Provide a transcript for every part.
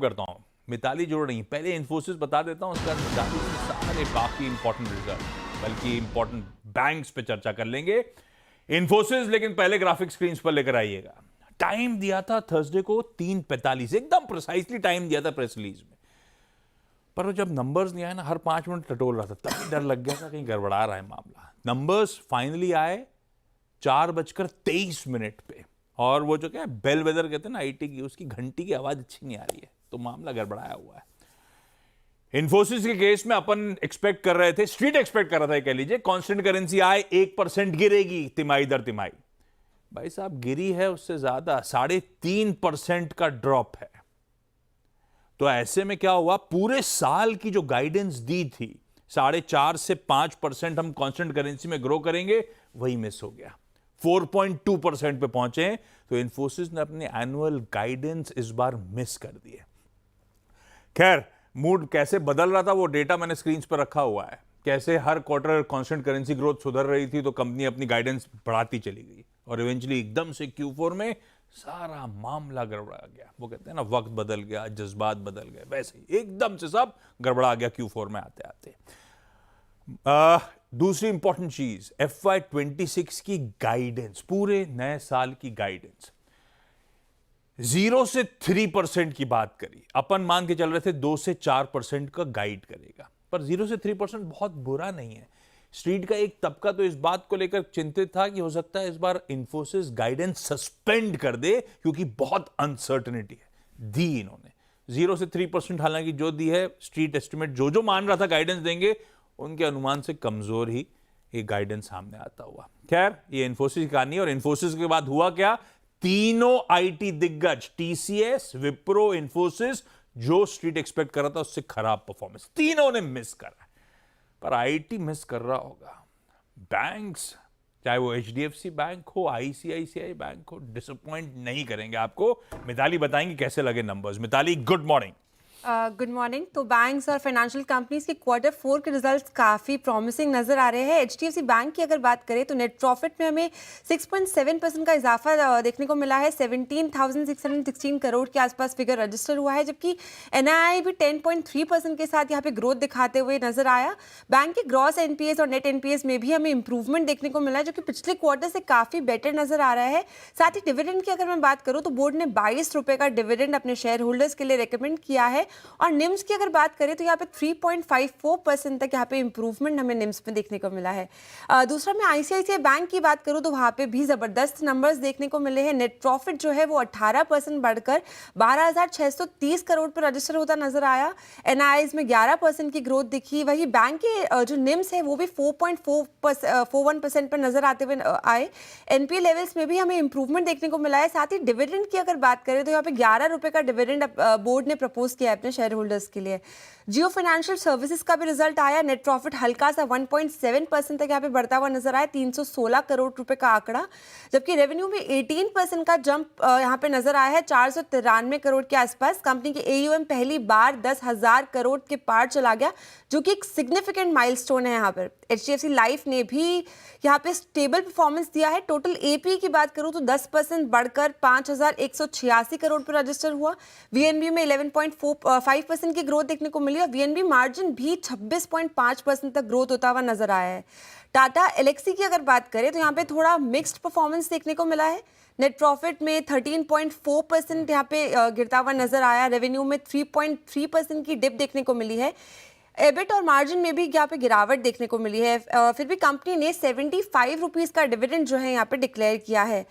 करता हूँ। मिताली जोड़ रही, पहले इन्फोसिस बता देता हूँ, उसके बाद मिताली से सारे बाकी इंपॉर्टेंट रिजल्ट बल्कि इंपॉर्टेंट बैंक्स पे चर्चा कर लेंगे। इन्फोसिस लेकिन पहले ग्राफिक स्क्रीन पर लेकर आइएगा। टाइम दिया था थर्सडे को 3:45, एकदम प्रिसाइसली टाइम दिया था प्रेस रिलीज में, पर वो जब नंबर्स नहीं आए ना, हर 5 मिनट टटोल रहा था, तभी डर लग गया था कहीं गड़बड़ा रहा है मामला। नंबर्स फाइनली आए 4:23 पे, और वो जो क्या बेल वेदर कहते हैं ना आईटी की, उसकी घंटी की आवाज अच्छी नहीं आ रही है, तो मामला गड़बड़ाया हुआ है। इन्फोसिस के केस में अपन एक्सपेक्ट कर रहे थे, स्ट्रीट एक्सपेक्ट कर रहा था, कह लीजिए कांस्टेंट करेंसी आए 1% गिरेगी तिमाही दर तिमाही। भाई साहब गिरी है उससे ज्यादा, 3.5% का ड्रॉप है। तो ऐसे में क्या हुआ, पूरे साल की जो गाइडेंस दी थी 4.5 से 5% हम कांस्टेंट करेंसी में ग्रो करेंगे, वही मिस हो गया। 4.2% पे पहुंचे, तो इन्फोसिस ने अपने एनुअल गाइडेंस इस बार मिस कर दिए। खैर, मूड कैसे बदल रहा था वो डेटा मैंने स्क्रीन पर रखा हुआ है, कैसे हर क्वार्टर कांस्टेंट करेंसी ग्रोथ सुधर रही थी, तो कंपनी अपनी गाइडेंस बढ़ाती चली गई, और इवेंचुअली एकदम से Q4 में सारा मामला गड़बड़ा गया। वो कहते हैं ना, वक्त बदल गया, जज्बात बदल गए, वैसे ही एकदम से सब गड़बड़ा गया Q4 में आते आते। दूसरी इंपॉर्टेंट चीज, FY26 की गाइडेंस, पूरे नए साल की गाइडेंस 0 से 3% की बात करी। अपन मान के चल रहे थे 2 से 4% का गाइड करेगा, पर 0 से 3% बहुत बुरा नहीं है। स्ट्रीट का एक तबका तो इस बात को लेकर चिंतित था कि हो सकता है इस बार इन्फोसिस गाइडेंस सस्पेंड कर दे, क्योंकि बहुत अनसर्टेनिटी है। दी इन्होंने 0 से 3%, हालांकि जो दी है स्ट्रीट एस्टिमेट जो मान रहा था गाइडेंस देंगे, उनके अनुमान से कमजोर ही ये गाइडेंस सामने आता हुआ। खैर, ये इन्फोसिस की कहानी है, और इन्फोसिस के बाद हुआ क्या, तीनों आईटी दिग्गज TCS, विप्रो, इन्फोसिस, जो स्ट्रीट एक्सपेक्ट कर रहा था उससे खराब परफॉर्मेंस, तीनों ने मिस करा। पर आईटी मिस कर रहा होगा, बैंक्स चाहे वो HDFC बैंक हो, ICICI बैंक हो, डिसअपॉइंट नहीं करेंगे आपको। मिताली बताएंगे कैसे लगे numbers. Mitali, good morning. Good morning. तो बैंक्स और फाइनेंशियल कंपनीज के Q4 के रिजल्ट्स काफ़ी प्रॉमिसिंग नजर आ रहे हैं। HDFC बैंक की अगर बात करें तो नेट प्रॉफिट में हमें 6.7% का इजाफा देखने को मिला है, 17,616 करोड़ के आसपास फिगर रजिस्टर हुआ है, जबकि NII भी 10.3% के साथ यहाँ पे ग्रोथ दिखाते हुए नजर आया। बैंक के ग्रॉस NPAs और नेट NPAs में भी हमें इंप्रूवमेंट देखने को मिला है, जो कि पिछले क्वार्टर से काफ़ी बेटर नजर आ रहा है। साथ ही डिविडेंड की अगर मैं बात करूँ तो बोर्ड ने 22 रुपये का डिविडेंड अपने शेयर होल्डर्स के लिए रिकमेंड किया है, और निम्स की अगर बात करें तो यहाँ पे 3.54% तक यहाँ पे इंप्रूवमेंट हमें निम्स में देखने को मिला है। दूसरा, मैं ICICI बैंक की बात करूँ तो वहाँ पे भी ज़बरदस्त नंबर्स देखने को मिले हैं। नेट प्रॉफिट जो है वो 18% बढ़कर 12,630 करोड़ पर रजिस्टर होता नजर आया। NIIs में 11% की ग्रोथ दिखी। वही बैंक के जो निम्स है वो भी 4.41% पर नजर आते हुए आए। NPA लेवल्स में भी हमें इंप्रूवमेंट देखने को मिला है। साथ ही डिविडेंड की अगर बात करें तो यहाँ पे 11 रुपये का डिविडेंड बोर्ड ने प्रपोज किया है अपने शेयर होल्डर्स के लिए। जियो फाइनेंशियल सर्विसेज का भी रिजल्ट आया। नेट प्रॉफिट हल्का सा 1.7% तक यहाँ पे बढ़ता हुआ नजर आया, 316 करोड़ रुपए का आंकड़ा, जबकि रेवेन्यू में 18% का जंप यहाँ पे नजर आया है, 493 करोड़ के आसपास। कंपनी के AUM पहली बार 10,000 करोड़ के पार चला गया, जो कि एक सिग्निफिकेंट माइलस्टोन है। यहाँ पर HDFC लाइफ ने भी यहाँ पे स्टेबल परफॉर्मेंस दिया है। टोटल APE की बात करूँ तो 10% बढ़कर 5,186 करोड़ पर रजिस्टर हुआ। VNB में 11.5% की ग्रोथ देखने को मिली, और VNB मार्जिन भी 26.5% तक ग्रोथ होता हुआ नजर आया है। टाटा एलेक्सी की अगर बात करें तो यहाँ पे थोड़ा मिक्स्ड परफॉर्मेंस देखने को मिला है। नेट प्रॉफिट में 13.4% यहाँ पे गिरता हुआ नजर आया। रेवेन्यू में 3.3% की डिप देखने को मिली है। एबिट और मार्जिन में भी यहाँ पे गिरावट देखने को मिली है। फिर भी कंपनी ने 75 रुपीज़ का डिविडेंड जो है यहाँ पे डिक्लेयर किया है।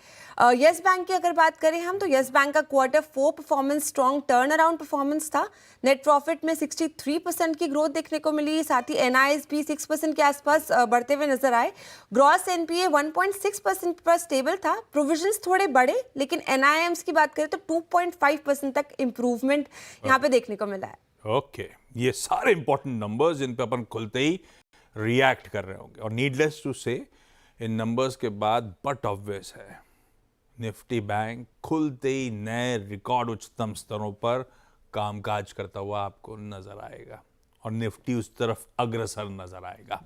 यस बैंक की अगर बात करें हम तो यस बैंक का Q4 performance strong turn around performance था। नेट प्रॉफिट में 63% की ग्रोथ देखने को मिली। साथ ही NIIs भी 6% के आसपास बढ़ते हुए नजर आए। ग्रॉस NPA 1.6% पर स्टेबल था। प्रोविजंस थोड़े बढ़े, लेकिन NIMs की बात करें तो 2.5% तक इंप्रूवमेंट यहाँ पे देखने को मिला है। ओके, ये सारे इंपॉर्टेंट नंबर्स इन पे अपन खुलते ही रिएक्ट कर रहे होंगे, और नीडलेस टू से इन नंबर्स के बाद बट ऑब्वियस है, निफ्टी बैंक खुलते ही नए रिकॉर्ड उच्चतम स्तरों पर कामकाज करता हुआ आपको नजर आएगा, और निफ्टी उस तरफ अग्रसर नजर आएगा।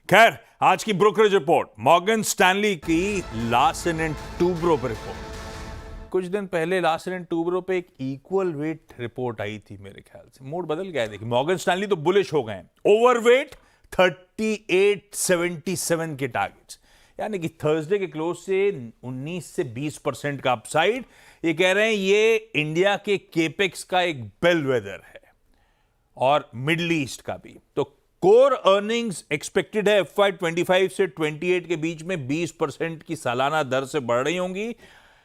खैर, आज की ब्रोकरेज रिपोर्ट, मॉर्गन स्टैनली की लार्सन एंड टूब्रो रिपोर्ट। कुछ दिन पहले लास्ट एंड टूबरो पे एक इक्वल वेट रिपोर्ट आई थी, मेरे ख्याल से मूड बदल गया है। देखिए मॉर्गन स्टैनली तो बुलिश हो गए, ओवरवेट 3877 के टारगेट्स, यानी कि थर्सडे के क्लोज से 19 से 20% का अपसाइड। ये कह रहे हैं ये इंडिया के केपेक्स का एक बेलवेदर है और मिडल ईस्ट का भी। तो कोर अर्निंग्स एक्सपेक्टेड है FY25 से 28 के बीच में 20% की सालाना दर से बढ़ रही होंगी।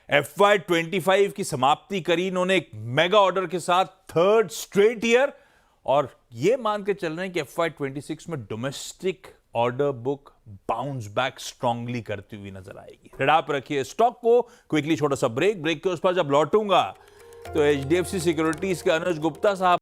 FY25 की समाप्ति करी इन्होंने एक मेगा ऑर्डर के साथ, थर्ड स्ट्रेट ईयर, और ये मान के चल रहे हैं कि FY26 में domestic order book bounce back strongly करती हुई नजर आएगी। रेडा पर रखिए स्टॉक को। क्विकली छोटा सा ब्रेक के उस पर जब लौटूंगा तो HDFC सिक्योरिटीज के अनुज गुप्ता साहब